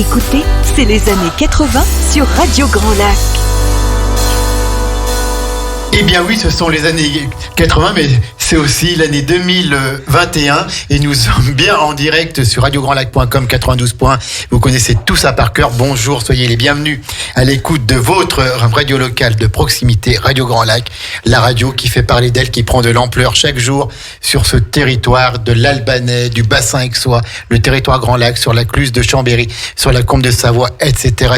Écoutez, c'est les années 80 sur Radio Grand Lac. Eh bien oui, ce sont les années 80, mais c'est aussi l'année 2021 et nous sommes bien en direct sur radiograndlac.com 92 points. Vous connaissez tout ça par cœur. Bonjour, soyez les bienvenus à l'écoute de votre radio locale de proximité, Radio Grand Lac, la radio qui fait parler d'elle, qui prend de l'ampleur chaque jour sur ce territoire de l'Albanais, du bassin aixois, le territoire Grand Lac, sur la Cluse de Chambéry, sur la Combe de Savoie, etc.,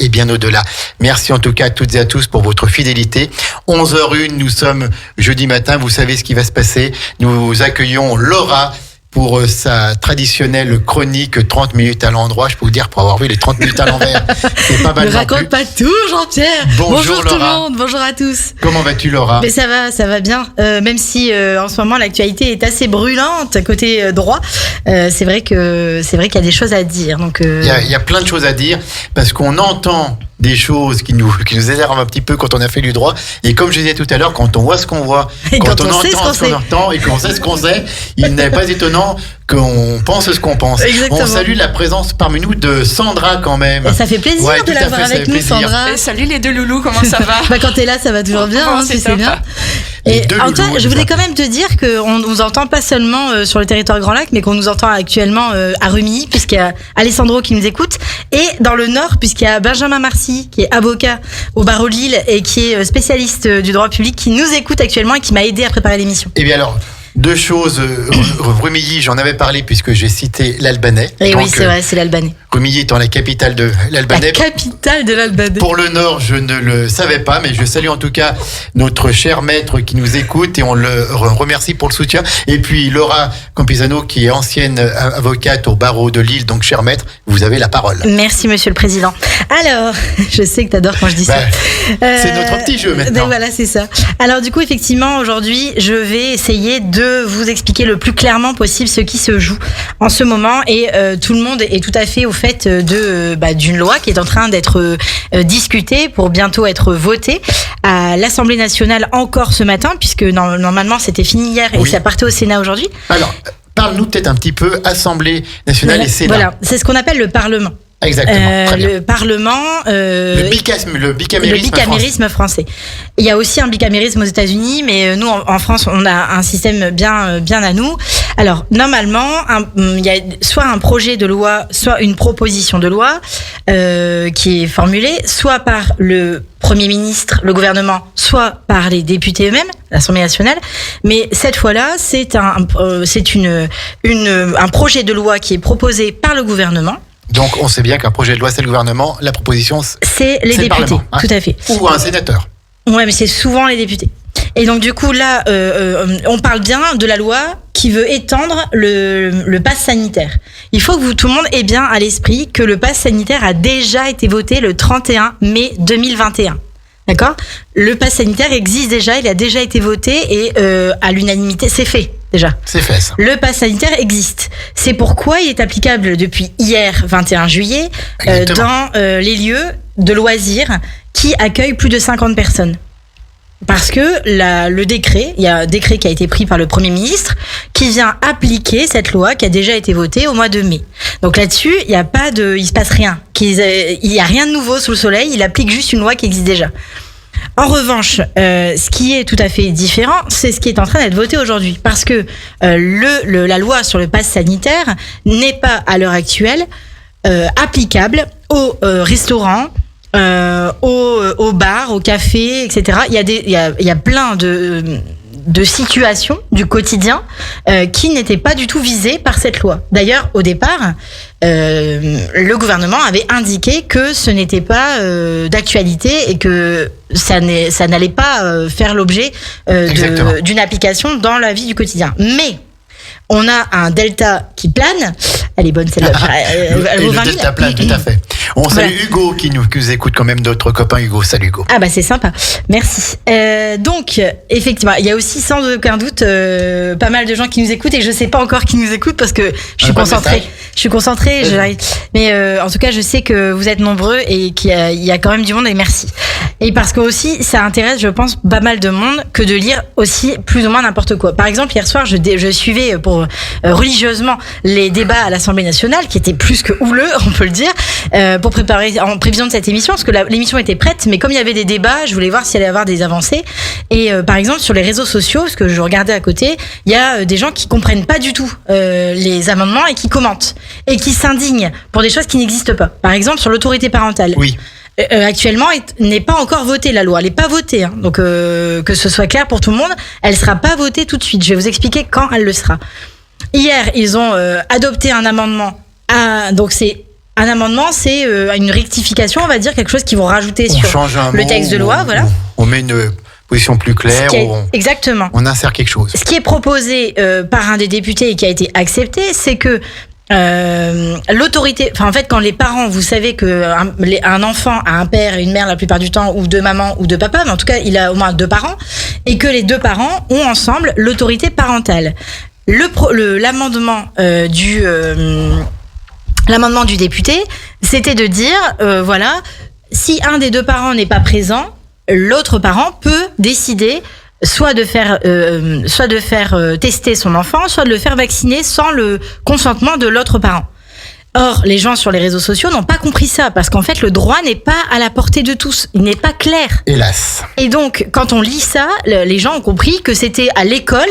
et bien au-delà. Merci en tout cas à toutes et à tous pour votre fidélité. 11h01, nous sommes jeudi matin, vous savez ce qui va se passer. Nous accueillons Laura pour sa traditionnelle chronique 30 minutes à l'endroit. Je peux vous dire, pour avoir vu les 30 minutes à l'envers, c'est pas mal. Ne raconte pas tout, Jean-Pierre. Bonjour tout le monde, bonjour à tous. Comment vas-tu, Laura ? Mais ça va bien. Même si en ce moment l'actualité est assez brûlante côté droit, c'est vrai qu'il y a des choses à dire. Donc il y a plein de choses à dire parce qu'on entend des choses qui nous énervent un petit peu quand on a fait du droit. Et comme je disais tout à l'heure, quand on voit ce qu'on voit, quand on entend ce qu'on entend et qu'on sait ce qu'on sait, il n'est pas étonnant qu'on pense ce qu'on pense. Exactement. On salue la présence parmi nous de Sandra quand même. Et ça fait plaisir de l'avoir avec nous, Sandra. Et salut les deux loulous, comment ça va ? Quand t'es là, ça va toujours bien, c'est bien. Et Antoine, je voulais quand même te dire qu'on nous entend pas seulement sur le territoire Grand Lac, mais qu'on nous entend actuellement à Rumilly, puisqu'il y a Alessandro qui nous écoute, et dans le Nord, puisqu'il y a Benjamin Marcy, qui est avocat au barreau de Lille et qui est spécialiste du droit public, qui nous écoute actuellement et qui m'a aidé à préparer l'émission. Eh bien alors, deux choses. Rumilly, j'en avais parlé puisque j'ai cité l'Albanais. Et oui, c'est vrai, c'est l'Albanais. Rumilly étant la capitale de l'Albanais. La capitale de l'Albanais. Pour le Nord, je ne le savais pas, mais je salue en tout cas notre cher maître qui nous écoute et on le remercie pour le soutien. Et puis Laura Campisano, qui est ancienne avocate au barreau de Lille, donc cher maître, vous avez la parole. Merci Monsieur le Président. Alors, je sais que t'adores quand je dis ça. C'est notre petit jeu maintenant. Voilà, c'est ça. Alors du coup, effectivement, aujourd'hui, je vais essayer de vous expliquer le plus clairement possible ce qui se joue en ce moment et tout le monde est tout à fait au fait d'une loi qui est en train d'être discutée pour bientôt être votée à l'Assemblée nationale encore ce matin, puisque normalement c'était fini hier et ça partait au Sénat aujourd'hui. Alors, parle-nous peut-être un petit peu Assemblée nationale et Sénat. Voilà, c'est ce qu'on appelle le Parlement. Exactement, très bien. Le Parlement, le bicamérisme français. Il y a aussi un bicamérisme aux États-Unis, mais nous en France, on a un système bien à nous. Alors normalement, il y a soit un projet de loi, soit une proposition de loi qui est formulée, soit par le Premier ministre, le gouvernement, soit par les députés eux-mêmes, l'Assemblée nationale. Mais cette fois-là, c'est un projet de loi qui est proposé par le gouvernement. Donc, on sait bien qu'un projet de loi, c'est le gouvernement. La proposition, c'est les députés, tout à fait. Ou un sénateur. Ouais, mais c'est souvent les députés. Et donc, du coup, là, on parle bien de la loi qui veut étendre le pass sanitaire. Il faut que tout le monde ait bien à l'esprit que le pass sanitaire a déjà été voté le 31 mai 2021. D'accord ? Le pass sanitaire existe déjà, il a déjà été voté et à l'unanimité, c'est fait. Déjà. C'est fait ça. Le pass sanitaire existe. C'est pourquoi il est applicable depuis hier, 21 juillet, dans les lieux de loisirs qui accueillent plus de 50 personnes. Parce que il y a un décret qui a été pris par le Premier ministre qui vient appliquer cette loi qui a déjà été votée au mois de mai. Donc là-dessus, il se passe rien. Il y a rien de nouveau sous le soleil, il applique juste une loi qui existe déjà. En revanche, ce qui est tout à fait différent, c'est ce qui est en train d'être voté aujourd'hui. Parce que la loi sur le pass sanitaire n'est pas, à l'heure actuelle, applicable aux restaurants, aux bars, aux cafés, etc. Il y a plein de situations du quotidien qui n'étaient pas du tout visées par cette loi. D'ailleurs, au départ, le gouvernement avait indiqué que ce n'était pas d'actualité et que ça n'allait pas faire l'objet d'une application dans la vie du quotidien. Mais on a un delta qui plane. Elle est bonne celle-là. Et le delta plane, tout à fait. On salue Hugo qui nous écoute quand même, d'autres copains. Hugo, salut Hugo. Ah bah c'est sympa, merci. Donc effectivement, il y a aussi sans aucun doute pas mal de gens qui nous écoutent et je sais pas encore qui nous écoutent parce que je suis concentrée. J'arrive. Mais en tout cas, je sais que vous êtes nombreux et qu'il y a quand même du monde et merci. Et parce que aussi, ça intéresse, je pense, pas mal de monde que de lire aussi plus ou moins n'importe quoi. Par exemple, hier soir, je suivais religieusement les débats à l'Assemblée nationale qui étaient plus que houleux, on peut le dire. pour préparer, en prévision de cette émission, parce que l'émission était prête, mais comme il y avait des débats, je voulais voir s'il allait y avoir des avancées. Et par exemple, sur les réseaux sociaux, parce que je regardais à côté, il y a des gens qui comprennent pas du tout les amendements et qui commentent et qui s'indignent pour des choses qui n'existent pas. Par exemple, sur l'autorité parentale. Oui. Actuellement, n'est pas encore votée la loi. Elle n'est pas votée, hein. Donc que ce soit clair pour tout le monde, elle sera pas votée tout de suite. Je vais vous expliquer quand elle le sera. Hier, ils ont adopté un amendement. Donc c'est un amendement, c'est une rectification, on va dire, quelque chose qu'ils vont rajouter sur le texte de loi. Voilà. On met une position plus claire. Exactement. On insère quelque chose. Ce qui est proposé par un des députés et qui a été accepté, c'est que l'autorité, enfin en fait quand les parents, vous savez que un enfant a un père et une mère la plupart du temps, ou deux mamans ou deux papas, mais en tout cas il a au moins deux parents, et que les deux parents ont ensemble l'autorité parentale. L'amendement l'amendement du député, c'était de dire voilà, si un des deux parents n'est pas présent, l'autre parent peut décider soit de faire tester son enfant, soit de le faire vacciner sans le consentement de l'autre parent. Or, les gens sur les réseaux sociaux n'ont pas compris ça, parce qu'en fait, le droit n'est pas à la portée de tous. Il n'est pas clair. Hélas. Et donc, quand on lit ça, les gens ont compris que c'était à l'école,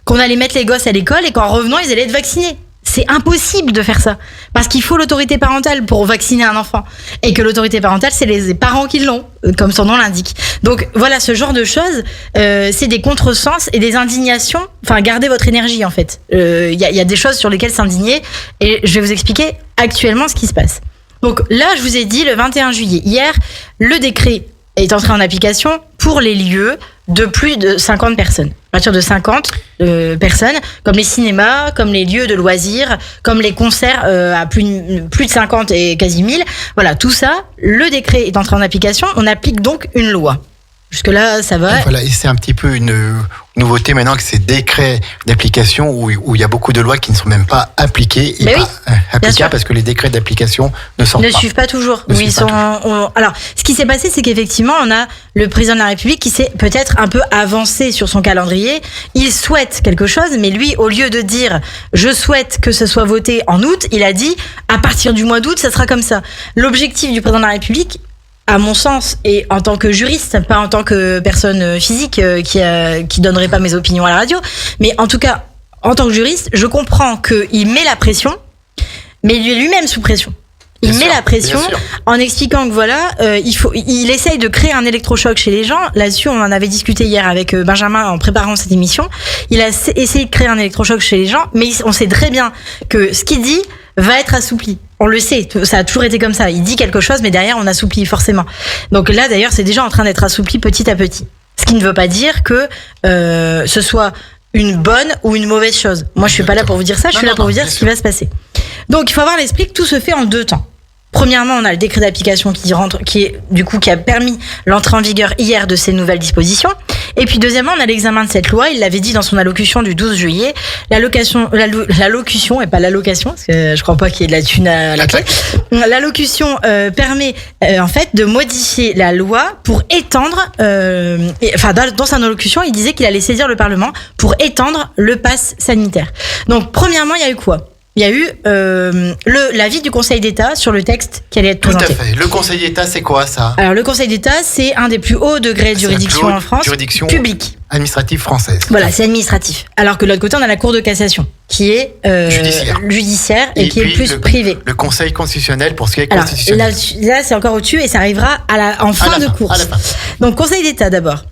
qu'on allait mettre les gosses à l'école et qu'en revenant, ils allaient être vaccinés. C'est impossible de faire ça, parce qu'il faut l'autorité parentale pour vacciner un enfant, et que l'autorité parentale, c'est les parents qui l'ont, comme son nom l'indique. Donc voilà, ce genre de choses, c'est des contresens et des indignations. Enfin, gardez votre énergie en fait. Y a des choses sur lesquelles s'indigner, et je vais vous expliquer actuellement ce qui se passe. Donc là, je vous ai dit le 21 juillet, hier, le décret est entré en application pour les lieux de plus de 50 personnes. À partir de 50 personnes, comme les cinémas, comme les lieux de loisirs, comme les concerts à plus de 50 et quasi 1000. Voilà, tout ça, le décret est entré en application. On applique donc une loi. Jusque-là, ça va. Et voilà, et c'est un petit peu une nouveauté maintenant que ces décrets d'application où il y a beaucoup de lois qui ne sont même pas appliquées et applicables parce que les décrets d'application ne suivent pas toujours. Alors, ce qui s'est passé, c'est qu'effectivement, on a le président de la République qui s'est peut-être un peu avancé sur son calendrier. Il souhaite quelque chose, mais lui, au lieu de dire « je souhaite que ce soit voté en août », il a dit « à partir du mois d'août, ça sera comme ça ». L'objectif du président de la République, à mon sens, et en tant que juriste, pas en tant que personne physique qui donnerait pas mes opinions à la radio, mais en tout cas, en tant que juriste, je comprends qu'il met la pression, mais il est lui-même sous pression. Il met la pression en expliquant que voilà, il essaye de créer un électrochoc chez les gens. Là-dessus, on en avait discuté hier avec Benjamin en préparant cette émission. Il a essayé de créer un électrochoc chez les gens, mais on sait très bien que ce qu'il dit va être assoupli. On le sait, ça a toujours été comme ça. Il dit quelque chose, mais derrière, on assouplit forcément. Donc là, d'ailleurs, c'est déjà en train d'être assoupli petit à petit. Ce qui ne veut pas dire que ce soit une bonne ou une mauvaise chose. Moi, je suis pas là pour vous dire ça, je suis là pour vous dire ce qui va se passer. Donc, il faut avoir l'esprit que tout se fait en deux temps. Premièrement, on a le décret d'application qui a permis l'entrée en vigueur hier de ces nouvelles dispositions. Et puis deuxièmement, on a l'examen de cette loi. Il l'avait dit dans son allocution du 12 juillet. L'allocution et pas l'allocation, parce que je crois pas qu'il y ait de la thune à la clé. L'allocution permet en fait de modifier la loi pour étendre. Dans sa allocution, il disait qu'il allait saisir le Parlement pour étendre le pass sanitaire. Donc premièrement, il y a eu quoi ? Il y a eu l'avis du Conseil d'État sur le texte qui allait être présenté. Tout à fait. Le Conseil d'État, c'est quoi ça ? Alors le Conseil d'État, c'est un des plus hauts degrés de juridiction en France, public. Administrative française. Voilà, c'est administratif. Alors que de l'autre côté, on a la Cour de cassation, qui est judiciaire et qui est plus privé. Le Conseil constitutionnel pour ce qui est constitutionnel. Là, c'est encore au-dessus et ça arrivera en fin de course. À la fin. Donc Conseil d'État d'abord.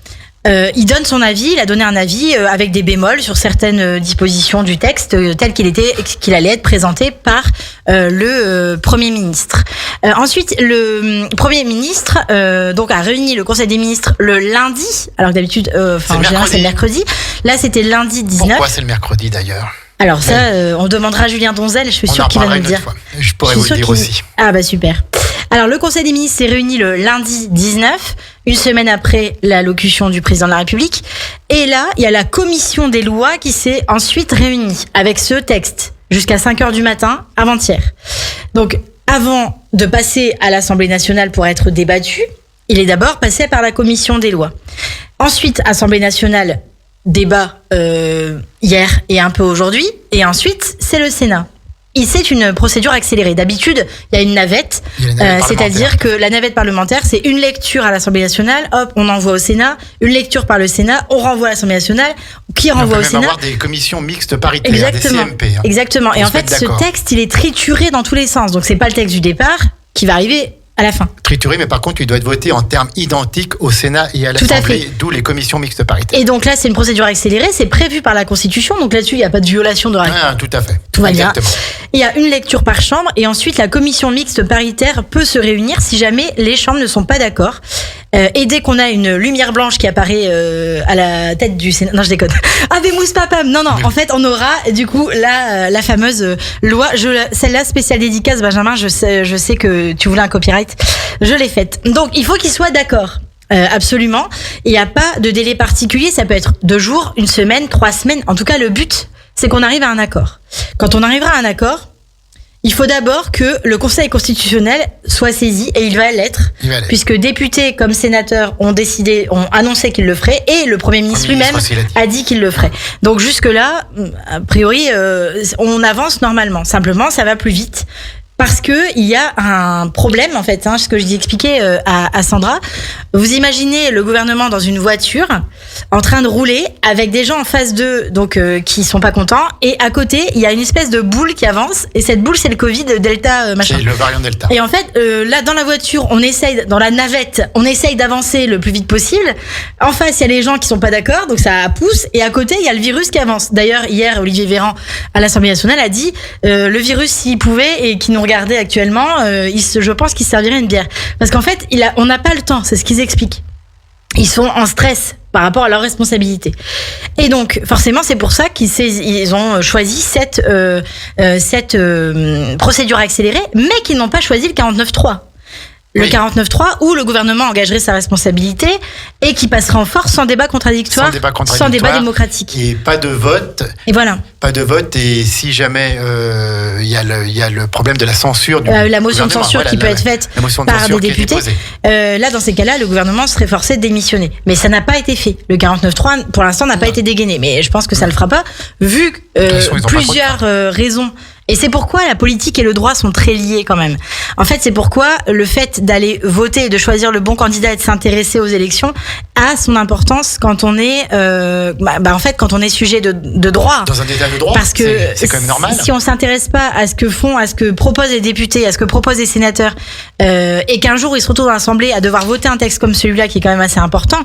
Il donne son avis, il a donné un avis avec des bémols sur certaines dispositions du texte tel qu'il allait être présenté par le Premier ministre. Ensuite, le Premier ministre donc a réuni le Conseil des ministres le lundi, alors que d'habitude, en général c'est le mercredi. Là, c'était lundi 19. Pourquoi c'est le mercredi d'ailleurs ? Alors ça, on demandera à Julien Donzel, je suis sûre qu'il va nous le dire. Je pourrais vous le dire aussi. Ah bah super. Alors le Conseil des ministres s'est réuni le lundi 19, une semaine après l'allocution du président de la République. Et là, il y a la commission des lois qui s'est ensuite réunie avec ce texte jusqu'à 5h du matin, avant-hier. Donc avant de passer à l'Assemblée nationale pour être débattu, il est d'abord passé par la commission des lois. Ensuite, Assemblée nationale, débat hier et un peu aujourd'hui. Et ensuite, c'est le Sénat. c'est une procédure accélérée. D'habitude, il y a une navette, c'est-à-dire que la navette parlementaire, c'est une lecture à l'Assemblée nationale, hop, on envoie au Sénat, une lecture par le Sénat, on renvoie à l'Assemblée nationale, qui renvoie au Sénat. On peut même avoir des commissions mixtes paritaires, exactement, des CMP. Hein. Exactement. Et en fait, ce texte, il est trituré dans tous les sens. Donc, c'est pas le texte du départ qui va arriver à la fin. Trituré, mais par contre, il doit être voté en termes identiques au Sénat et à l'Assemblée, d'où les commissions mixtes paritaires. Et donc là, c'est une procédure accélérée, c'est prévu par la Constitution, donc là-dessus, il n'y a pas de violation de règles. Ah, tout à fait. Tout va bien. Il y a une lecture par chambre, et ensuite, la commission mixte paritaire peut se réunir si jamais les chambres ne sont pas d'accord. Et dès qu'on a une lumière blanche qui apparaît à la tête du Sénat... Non, je déconne. Ah, Bémousse Papam. Non, en fait, on aura du coup la fameuse loi. Celle-là, spéciale dédicace, Benjamin, je sais que tu voulais un copyright. Je l'ai faite. Donc, il faut qu'ils soient d'accord. Absolument. Il n'y a pas de délai particulier. Ça peut être 2 jours, 1 semaine, 3 semaines. En tout cas, le but, c'est qu'on arrive à un accord. Quand on arrivera à un accord, il faut d'abord que le Conseil constitutionnel soit saisi, et il va l'être, puisque députés comme sénateurs ont annoncé qu'ils le feraient, et le Premier ministre lui-même a dit qu'il le ferait. Donc jusque-là, a priori, on avance normalement. Simplement, ça va plus vite. Parce que il y a un problème, en fait, ce que je dis expliquer à Sandra. Vous imaginez le gouvernement dans une voiture en train de rouler avec des gens en face d'eux, donc qui sont pas contents, et à côté il y a une espèce de boule qui avance, et cette boule c'est le Covid Delta machin. C'est le variant Delta. Et en fait là dans la voiture, dans la navette, on essaye d'avancer le plus vite possible. En face il y a les gens qui sont pas d'accord, donc ça pousse, et à côté il y a le virus qui avance. D'ailleurs hier Olivier Véran à l'Assemblée nationale a dit le virus s'il pouvait et qui nous regardait actuellement, je pense qu'il servirait une bière, parce qu'en fait on n'a pas le temps, c'est ce qu'ils expliquent. Ils sont en stress par rapport à leurs responsabilités. Et donc, forcément, c'est pour ça qu'ils ont choisi cette procédure accélérée, mais qu'ils n'ont pas choisi le 49.3. Le 49.3 où le gouvernement engagerait sa responsabilité et qui passerait en force sans débat contradictoire, sans débat démocratique. Et pas de vote. Et voilà. Pas de vote, et si jamais il y a le problème de la censure du la motion de censure qui peut être faite par des députés, là dans ces cas-là le gouvernement serait forcé de démissionner, mais ça n'a pas été fait. Le 49.3 pour l'instant n'a pas été dégainé, mais je pense que ça le fera pas, vu plusieurs raisons. Et c'est pourquoi la politique et le droit sont très liés quand même. En fait, c'est pourquoi le fait d'aller voter et de choisir le bon candidat et de s'intéresser aux élections a son importance quand on est, en fait, quand on est sujet de droit. Dans un état de droit, parce que c'est quand même normal. Si on s'intéresse pas à ce que proposent les députés, à ce que proposent les sénateurs, et qu'un jour ils se retrouvent à l'Assemblée à devoir voter un texte comme celui-là qui est quand même assez important,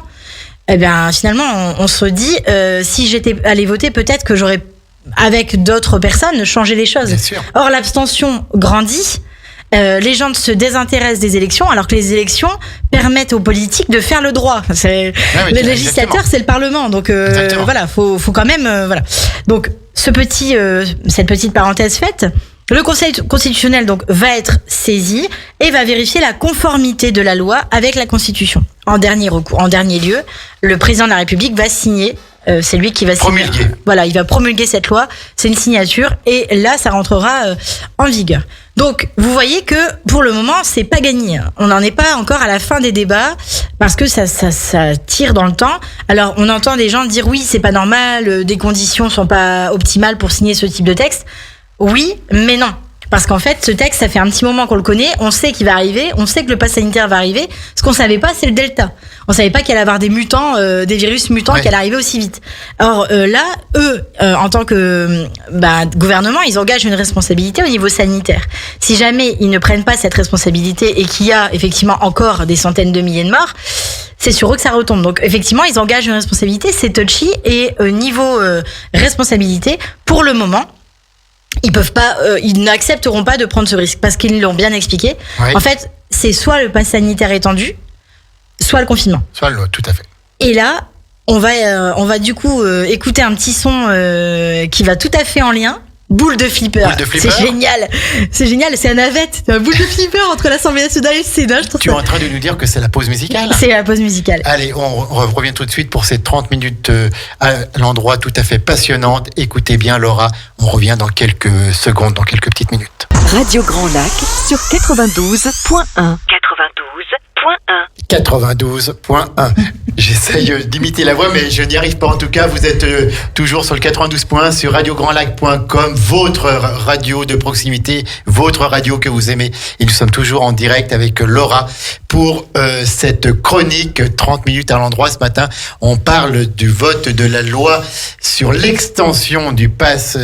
eh bien finalement on se dit si j'étais allé voter, peut-être que j'aurais, avec d'autres personnes, changer les choses. Or, l'abstention grandit. Les gens se désintéressent des élections, alors que les élections permettent aux politiques de faire le droit. Le législateur, c'est le Parlement. Donc voilà, faut quand même voilà. Donc cette petite parenthèse faite, le Conseil constitutionnel donc va être saisi et va vérifier la conformité de la loi avec la Constitution. En dernier lieu, le président de la République va signer. C'est lui qui va signer. Voilà, il va promulguer cette loi. C'est une signature, et là, ça rentrera en vigueur. Donc, vous voyez que pour le moment, c'est pas gagné. On n'en est pas encore à la fin des débats, parce que ça tire dans le temps. Alors, on entend des gens dire oui, c'est pas normal, des conditions sont pas optimales pour signer ce type de texte. Oui, mais non. Parce qu'en fait, ce texte, ça fait un petit moment qu'on le connaît, on sait qu'il va arriver, on sait que le pass sanitaire va arriver. Ce qu'on savait pas, c'est le Delta. On savait pas qu'il allait avoir des mutants, des virus mutants qui allaient arriver aussi vite. Or là, eux, en tant que gouvernement, ils engagent une responsabilité au niveau sanitaire. Si jamais ils ne prennent pas cette responsabilité et qu'il y a effectivement encore des centaines de milliers de morts, c'est sur eux que ça retombe. Donc effectivement, ils engagent une responsabilité, c'est touchy, et niveau responsabilité, pour le moment, ils n'accepteront pas de prendre ce risque, parce qu'ils l'ont bien expliqué. Oui. En fait, c'est soit le pass sanitaire étendu, soit le confinement. Soit l'autre, tout à fait. Et là, on va du coup écouter un petit son qui va tout à fait en lien. Boule de flipper. C'est génial. C'est génial. C'est un navette. C'est un boule de flipper entre l'Assemblée nationale et le Sénat. Tu es en train de nous dire que c'est la pause musicale? C'est la pause musicale. Allez, on revient tout de suite pour ces 30 minutes à l'endroit tout à fait passionnante. Écoutez bien, Laura. On revient dans quelques secondes, dans quelques petites minutes. Radio Grand Lac sur 92.1. 92.1. J'essaye d'imiter la voix, mais je n'y arrive pas. En tout cas, vous êtes toujours sur le 92 points sur radiograndlac.com, votre radio de proximité, votre radio que vous aimez. Et nous sommes toujours en direct avec Laura pour cette chronique 30 minutes à l'endroit. Ce matin, on parle du vote de la loi sur l'extension du pass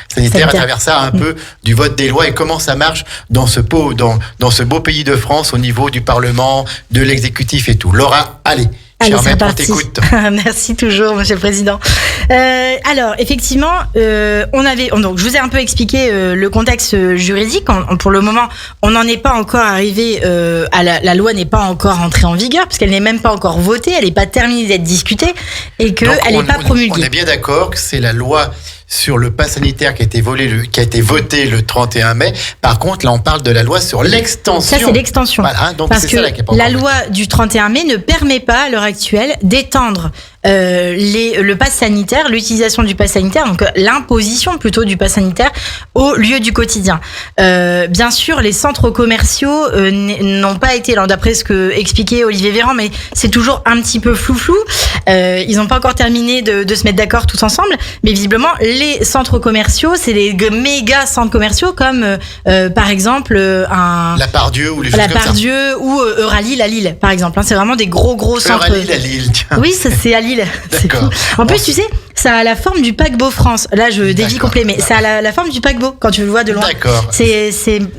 sanitaire, à travers ça un peu du vote des lois et comment ça marche dans ce beau pays de France au niveau du Parlement, de l'exécutif et tout. Laura, allez, c'est parti. Merci toujours, Monsieur le Président. Alors, effectivement, donc je vous ai un peu expliqué le contexte juridique. Pour le moment, on n'en est pas encore arrivé la loi n'est pas encore entrée en vigueur parce qu'elle n'est même pas encore votée, elle n'est pas terminée d'être discutée et qu'elle n'est pas promulguée. On est bien d'accord que c'est la loi sur le pass sanitaire qui a été voté le 31 mai. Par contre, là, on parle de la loi sur l'extension. Ça, c'est l'extension. Voilà, donc parce c'est que ça là qui est pas la loi du 31 mai ne permet pas, à l'heure actuelle, d'étendre le pass sanitaire, l'utilisation du pass sanitaire, donc l'imposition plutôt du pass sanitaire au lieu du quotidien. Bien sûr, les centres commerciaux n'ont pas été, alors d'après ce que expliquait Olivier Véran, mais c'est toujours un petit peu flou. Ils n'ont pas encore terminé de se mettre d'accord tous ensemble, mais visiblement les centres commerciaux, c'est des méga centres commerciaux comme par exemple La Part-Dieu ou les choses comme ça. La Part-Dieu ou Euralil à Lille, par exemple. C'est vraiment des gros centres. Euralil à Lille, tiens. Oui, ça c'est à Lille. C'est fou. En plus, tu sais, ça a la forme du paquebot France. Là, je dévie complet, mais ça a la forme du paquebot quand tu le vois de loin. D'accord. C'est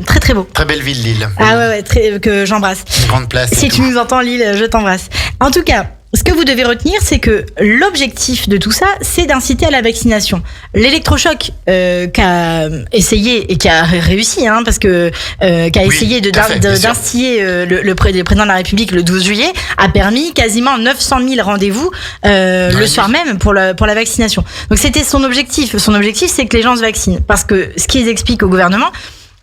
très beau. Très belle ville, Lille. Ah ouais, que j'embrasse. Une grande place. Si tu nous entends, Lille, je t'embrasse. En tout cas, ce que vous devez retenir, c'est que l'objectif de tout ça, c'est d'inciter à la vaccination. L'électrochoc qu'a essayé et qui a réussi, parce que essayé d'instiller le président de la République le 12 juillet, a permis quasiment 900 000 rendez-vous le soir même pour la vaccination. Donc c'était son objectif. Son objectif, c'est que les gens se vaccinent. Parce que ce qu'ils expliquent au gouvernement,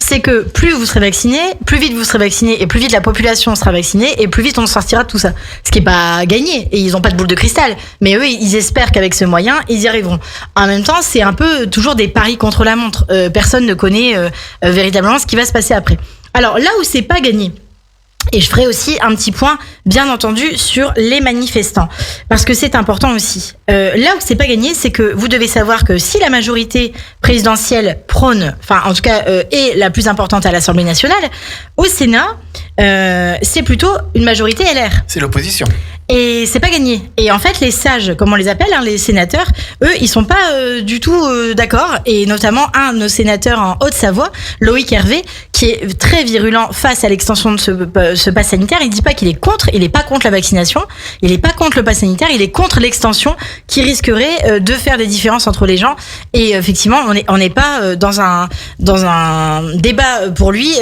c'est que plus vous serez vacciné, plus vite vous serez vacciné et plus vite la population sera vaccinée et plus vite on sortira de tout ça. Ce qui est pas gagné et ils ont pas de boule de cristal. Mais eux, ils espèrent qu'avec ce moyen, ils y arriveront. En même temps, c'est un peu toujours des paris contre la montre. Personne ne connaît véritablement ce qui va se passer après. Alors là où c'est pas gagné, et je ferai aussi un petit point, bien entendu, sur les manifestants. Parce que c'est important aussi. Là où c'est pas gagné, c'est que vous devez savoir que si la majorité présidentielle prône, enfin, en tout cas, est la plus importante à l'Assemblée nationale, au Sénat, c'est plutôt une majorité LR. C'est l'opposition. Et c'est pas gagné. Et en fait, les sages, comme on les appelle, les sénateurs, eux, ils sont pas du tout d'accord. Et notamment un de nos sénateurs en Haute-Savoie, Loïc Hervé, qui est très virulent face à l'extension de ce pass sanitaire. Il dit pas qu'il est contre, il est pas contre la vaccination, il est pas contre le pass sanitaire, il est contre l'extension qui risquerait de faire des différences entre les gens. Et effectivement, on n'est pas dans un débat pour lui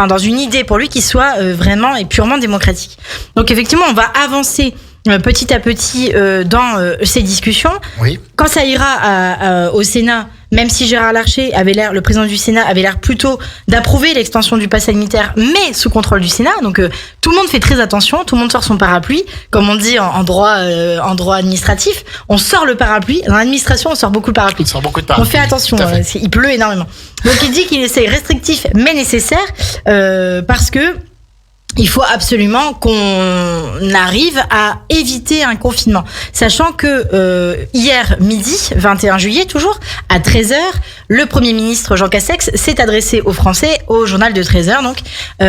dans une idée pour lui qui soit vraiment et purement démocratique. Donc effectivement, on va avancer petit à petit dans ces discussions. Oui. Quand ça ira au Sénat, même si Gérard Larcher le président du Sénat avait l'air plutôt d'approuver l'extension du pass sanitaire, mais sous contrôle du Sénat, donc tout le monde fait très attention, tout le monde sort son parapluie, comme on dit en droit administratif, on sort le parapluie. Dans l'administration, on sort beaucoup le parapluie. On sort beaucoup de parapluie. On fait attention, il pleut énormément. Donc il dit qu'il essaie restrictif mais nécessaire parce que il faut absolument qu'on arrive à éviter un confinement. Sachant que hier midi, 21 juillet toujours, à 13h, le Premier ministre Jean Castex s'est adressé aux Français au journal de 13h, donc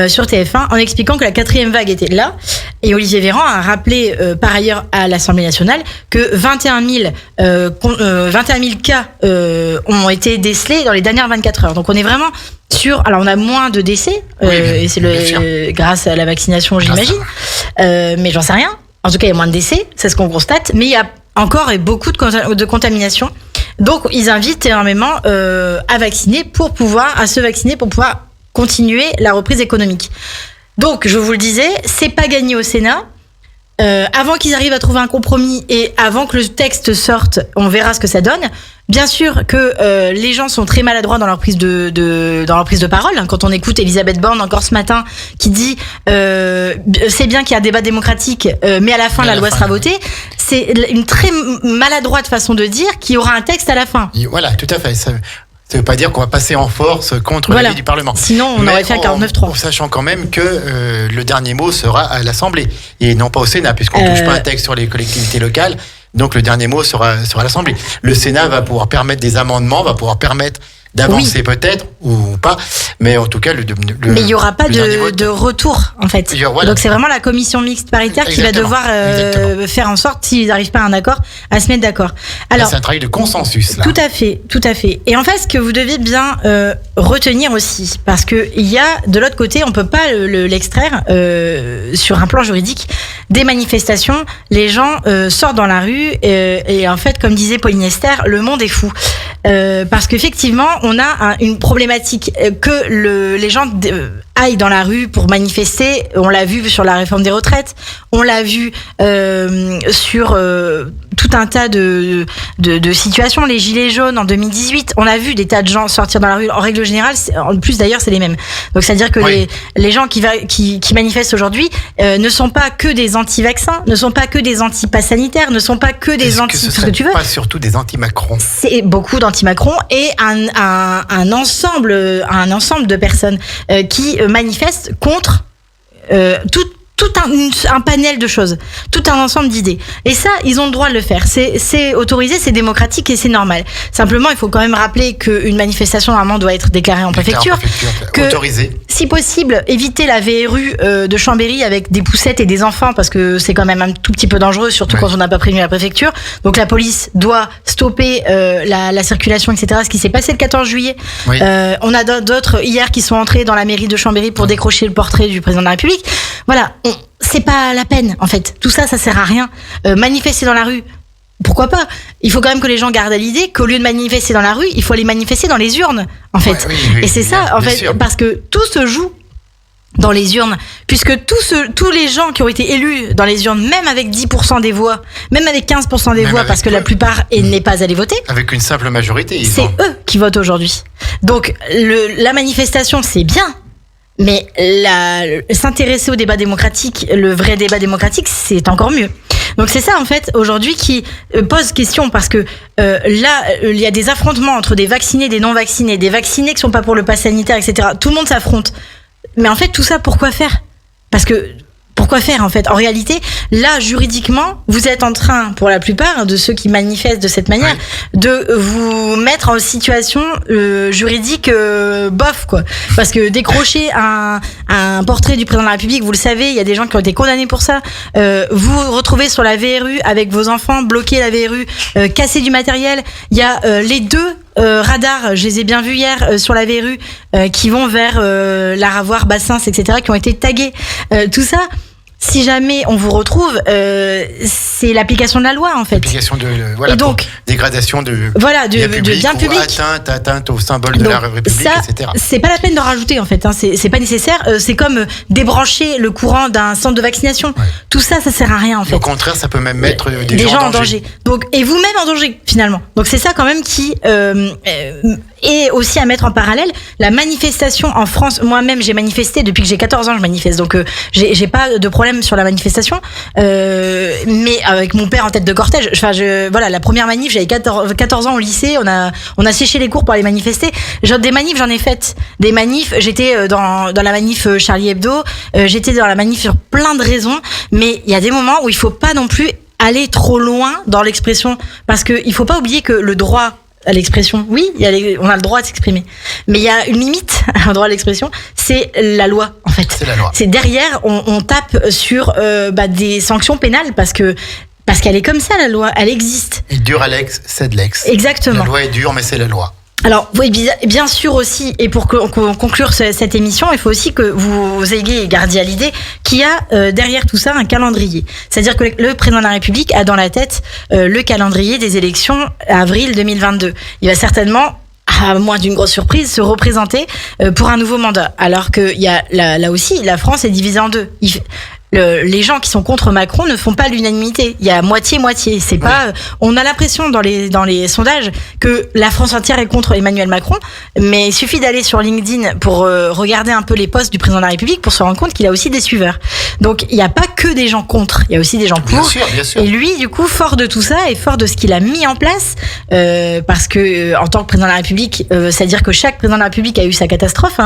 sur TF1, en expliquant que la 4e vague était là. Et Olivier Véran a rappelé par ailleurs à l'Assemblée nationale que 21 000 cas ont été décelés dans les dernières 24 heures. Donc on est vraiment alors on a moins de décès, et c'est grâce à la vaccination, j'imagine, mais j'en sais rien. En tout cas, il y a moins de décès, c'est ce qu'on constate, mais il y a encore beaucoup de contamination. Donc, ils invitent énormément à se vacciner pour pouvoir continuer la reprise économique. Donc, je vous le disais, c'est pas gagné au Sénat. Avant qu'ils arrivent à trouver un compromis et avant que le texte sorte, on verra ce que ça donne. Bien sûr que les gens sont très maladroits dans leur prise de parole. Quand on écoute Elisabeth Borne encore ce matin qui dit c'est bien qu'il y a un débat démocratique, mais à la fin la loi sera votée. C'est une très maladroite façon de dire qu'il y aura un texte à la fin. Voilà, tout à fait. Ça veut pas dire qu'on va passer en force contre l'avis du Parlement. Sinon, on aurait fait un 49-3. En sachant quand même que le dernier mot sera à l'Assemblée et non pas au Sénat, puisqu'on ne touche pas un texte sur les collectivités locales. Donc le dernier mot sera à l'Assemblée. Le Sénat va pouvoir permettre des amendements, va pouvoir permettre d'avancer peut-être ou pas, mais en tout cas mais il n'y aura pas de retour en fait. Donc c'est vraiment la commission mixte paritaire qui va devoir faire en sorte, s'ils n'arrivent pas à un accord, à se mettre d'accord. Alors là, c'est un travail de consensus là. Tout à fait. Et en fait, ce que vous devez bien retenir aussi, parce que il y a de l'autre côté, on peut pas l'extraire sur un plan juridique. Des manifestations, les gens sortent dans la rue et en fait, comme disait Pauline Esther, le monde est fou. Parce qu'effectivement, on a une problématique que les gens aillent dans la rue pour manifester. On l'a vu sur la réforme des retraites, on l'a vu sur tout un tas de situations. Les gilets jaunes en 2018, on a vu des tas de gens sortir dans la rue. En règle générale, en plus d'ailleurs, c'est les mêmes. Donc c'est-à-dire que les gens qui manifestent aujourd'hui ne sont pas que des anti-vaccins, ne sont pas que des anti-pass sanitaires, ne sont pas que des anti tout ce que tu veux. Pas surtout des anti-Macron. C'est beaucoup d'anti-Macron et un ensemble de personnes qui manifestent contre tout un panel de choses, tout un ensemble d'idées. Et ça, ils ont le droit de le faire. C'est autorisé, c'est démocratique et c'est normal. Simplement, il faut quand même rappeler qu'une manifestation, normalement, doit être déclarée en préfecture. Autorisée. Si possible, éviter la VRU de Chambéry avec des poussettes et des enfants, parce que c'est quand même un tout petit peu dangereux, surtout quand on n'a pas prévenu la préfecture. Donc la police doit stopper la circulation, etc. Ce qui s'est passé le 14 juillet. On a d'autres hier qui sont entrés dans la mairie de Chambéry pour décrocher le portrait du président de la République. Voilà, c'est pas la peine en fait. Tout ça, ça sert à rien. Manifester dans la rue, pourquoi pas? Il faut quand même que les gens gardent à l'idée qu'au lieu de manifester dans la rue, il faut aller manifester dans les urnes, en fait. Et c'est ça, en fait, sûr. Parce que tout se joue dans les urnes, puisque tous les gens qui ont été élus dans les urnes, même avec 10% des voix, même avec 15% des voix, parce que la plupart n'est pas allé voter. Avec une simple majorité. C'est eux qui votent aujourd'hui. Donc, la manifestation, c'est bien. Mais s'intéresser au débat démocratique, le vrai débat démocratique, c'est encore mieux. Donc c'est ça en fait aujourd'hui qui pose question, parce que là il y a des affrontements entre des vaccinés, des non vaccinés, des vaccinés qui sont pas pour le pass sanitaire, etc. Tout le monde s'affronte. Mais en fait tout ça, pourquoi faire? Parce que pourquoi faire en fait? En réalité, là juridiquement, vous êtes en train, pour la plupart de ceux qui manifestent de cette manière, de vous mettre en situation juridique bof quoi. Parce que décrocher un portrait du président de la République, vous le savez, il y a des gens qui ont été condamnés pour ça. Vous vous retrouvez sur la VRU avec vos enfants, bloquer la VRU, casser du matériel. Il y a les deux radars, je les ai bien vus hier sur la VRU, qui vont vers Laravoir, Bassins, etc., qui ont été tagués. Tout ça, si jamais on vous retrouve, c'est l'application de la loi en fait. L'application de et donc dégradation de bien public, atteinte au symbole de la République, ça, etc. C'est pas la peine de rajouter en fait. Hein, c'est pas nécessaire. C'est comme débrancher le courant d'un centre de vaccination. Tout ça, ça sert à rien en fait. Au contraire, ça peut même mettre des gens en danger. Donc et vous-même en danger finalement. Donc c'est ça quand même qui et aussi à mettre en parallèle la manifestation en France. Moi-même, j'ai manifesté depuis que j'ai 14 ans, je manifeste. Donc j'ai pas de problème sur la manifestation, mais avec mon père en tête de cortège. Enfin, voilà, la première manif, j'avais 14 ans au lycée. On a séché les cours pour aller manifester. Des manifs, j'en ai fait. Des manifs, j'étais dans la manif Charlie Hebdo. J'étais dans la manif sur plein de raisons. Mais il y a des moments où il faut pas non plus aller trop loin dans l'expression, parce que il faut pas oublier que le droit à l'expression, oui, on a le droit de s'exprimer, mais il y a une limite au droit à l'expression, c'est la loi en fait. C'est la loi. C'est derrière, on tape sur des sanctions pénales, parce qu'elle est comme ça, la loi, elle existe. Et dur à l'ex, c'est de l'ex. Exactement. La loi est dure, mais c'est la loi. Alors, oui, bien sûr aussi, et pour conclure cette émission, il faut aussi que vous ayez gardé à l'idée qu'il y a derrière tout ça un calendrier. C'est-à-dire que le président de la République a dans la tête le calendrier des élections avril 2022. Il va certainement, à moins d'une grosse surprise, se représenter pour un nouveau mandat. Alors que il y a là aussi, la France est divisée en deux. Les gens qui sont contre Macron ne font pas l'unanimité. Il y a moitié-moitié. C'est pas. On a l'impression dans les sondages que la France entière est contre Emmanuel Macron, mais il suffit d'aller sur LinkedIn pour regarder un peu les posts du président de la République pour se rendre compte qu'il a aussi des suiveurs. Donc il n'y a pas que des gens contre, il y a aussi des gens pour. Bien sûr. Et lui, du coup, fort de tout ça et fort de ce qu'il a mis en place, parce que en tant que président de la République, c'est-à-dire que chaque président de la République a eu sa catastrophe.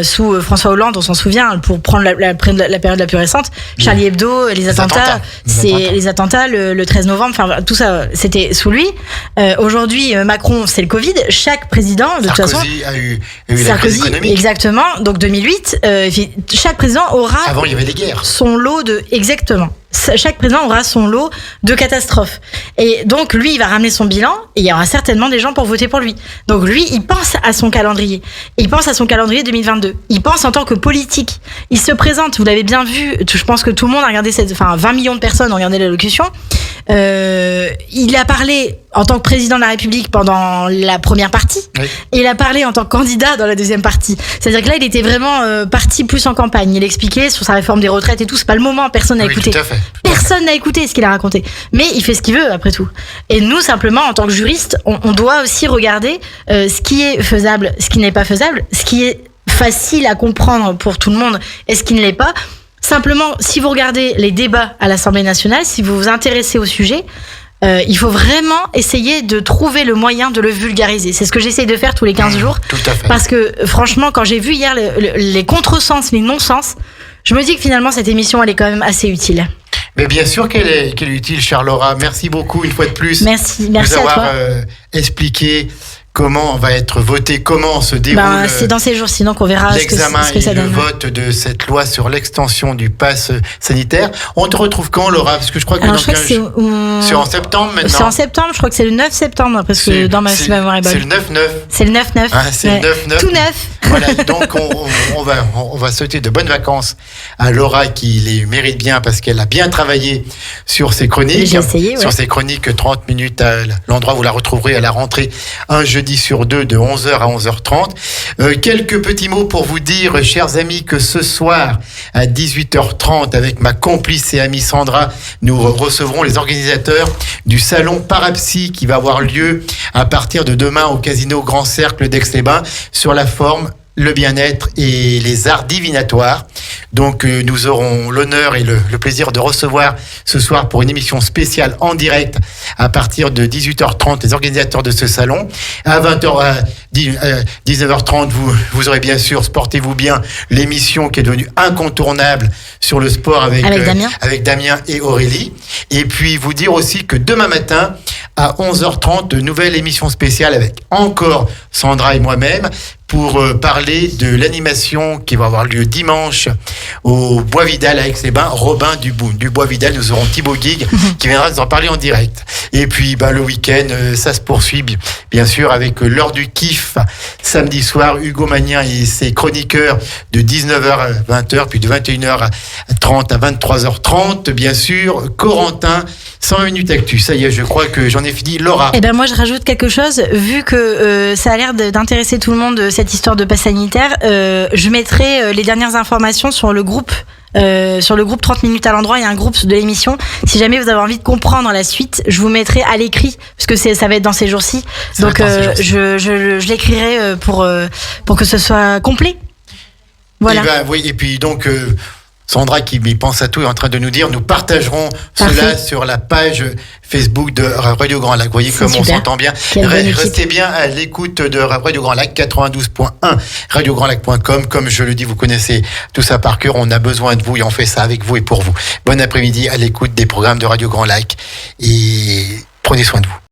Sous François Hollande, on s'en souvient, pour prendre la période la plus récente, Charlie Hebdo, les attentats, le 13 novembre, enfin tout ça, c'était sous lui. Aujourd'hui, Macron, c'est le Covid. Chaque président, de toute façon, a eu la crise économique. Exactement. Donc 2008, chaque président aura. Avant, il y avait les guerres. Son lot de exactement. Chaque président aura son lot de catastrophes. Et donc, lui, il va ramener son bilan et il y aura certainement des gens pour voter pour lui. Donc, lui, il pense à son calendrier. Il pense à son calendrier 2022. Il pense en tant que politique. Il se présente, vous l'avez bien vu, je pense que tout le monde a regardé 20 millions de personnes ont regardé l'allocution. Il a parlé en tant que président de la République pendant la première partie, et il a parlé en tant que candidat dans la deuxième partie. C'est-à-dire que là, il était vraiment parti plus en campagne. Il expliquait sur sa réforme des retraites et tout. C'est pas le moment, personne n'a écouté. Personne n'a écouté ce qu'il a raconté. Mais il fait ce qu'il veut, après tout. Et nous, simplement, en tant que juristes, on doit aussi regarder ce qui est faisable, ce qui n'est pas faisable, ce qui est facile à comprendre pour tout le monde et ce qui ne l'est pas. Simplement, si vous regardez les débats à l'Assemblée nationale, si vous vous intéressez au sujet, il faut vraiment essayer de trouver le moyen de le vulgariser. C'est ce que j'essaye de faire tous les 15 jours. Tout à fait. Parce que franchement, quand j'ai vu hier les contresens, les non-sens, je me dis que finalement, cette émission, elle est quand même assez utile. Mais bien sûr qu'elle est utile, chère Laura. Merci beaucoup une fois de plus. Merci de nous avoir à toi. Expliqué comment on va être voté, comment se déroule c'est dans ces jours-ci, donc on verra l'examen ce que ça et le donne. vote de cette loi sur l'extension du pass sanitaire. On te retrouve quand, Laura? Parce que je crois que c'est en septembre maintenant. C'est en septembre, je crois que c'est le 9 septembre, parce que dans ma mémoire est bonne. C'est le 9-9. C'est le 9-9. C'est le 9-9. Tout neuf. Voilà, donc on va souhaiter de bonnes vacances à Laura, qui les mérite bien parce qu'elle a bien travaillé sur ses chroniques. J'ai essayé, sur ses chroniques 30 minutes à l'endroit où vous la retrouverez à la rentrée un jeudi sur 2 de 11h à 11h30. Quelques petits mots pour vous dire, chers amis, que ce soir à 18h30, avec ma complice et amie Sandra, nous recevrons les organisateurs du salon Parapsy qui va avoir lieu à partir de demain au Casino Grand Cercle d'Aix-les-Bains sur la forme, le bien-être et les arts divinatoires. Donc nous aurons l'honneur et le plaisir de recevoir ce soir pour une émission spéciale en direct à partir de 18h30 les organisateurs de ce salon. À 19h30, vous aurez bien sûr Sportez-vous bien, l'émission qui est devenue incontournable sur le sport avec Damien et Aurélie. Et puis vous dire aussi que demain matin à 11h30, de nouvelle émission spéciale avec encore Sandra et moi-même pour parler de l'animation qui va avoir lieu dimanche au Bois Vidal à Aix-les-Bains. Robin du Bois Vidal, nous aurons Thibaut Guigue qui viendra nous en parler en direct. Et puis le week-end, ça se poursuit bien sûr avec l'heure du kiff samedi soir, Hugo Magnien et ses chroniqueurs de 19h à 20h, puis de 21h30 à 23h30, bien sûr, Corentin, 100 minutes actu. Ça y est, je crois que j'en ai fini. Laura. Moi je rajoute quelque chose, vu que ça a l'air d'intéresser tout le monde, cette histoire de pass sanitaire, je mettrai les dernières informations sur le groupe 30 minutes à l'endroit. Il y a un groupe de l'émission. Si jamais vous avez envie de comprendre la suite, je vous mettrai à l'écrit, parce que ça va être dans ces jours-ci. Donc je l'écrirai pour que ce soit complet. Voilà. Et puis donc Sandra, qui pense à tout, est en train de nous dire, nous partagerons cela sur la page Facebook de Radio Grand Lac. Vous voyez comme on s'entend bien. Restez bien à l'écoute de Radio Grand Lac 92.1, radiograndlac.com. Comme je le dis, vous connaissez tout ça par cœur. On a besoin de vous et on fait ça avec vous et pour vous. Bon après-midi à l'écoute des programmes de Radio Grand Lac et prenez soin de vous.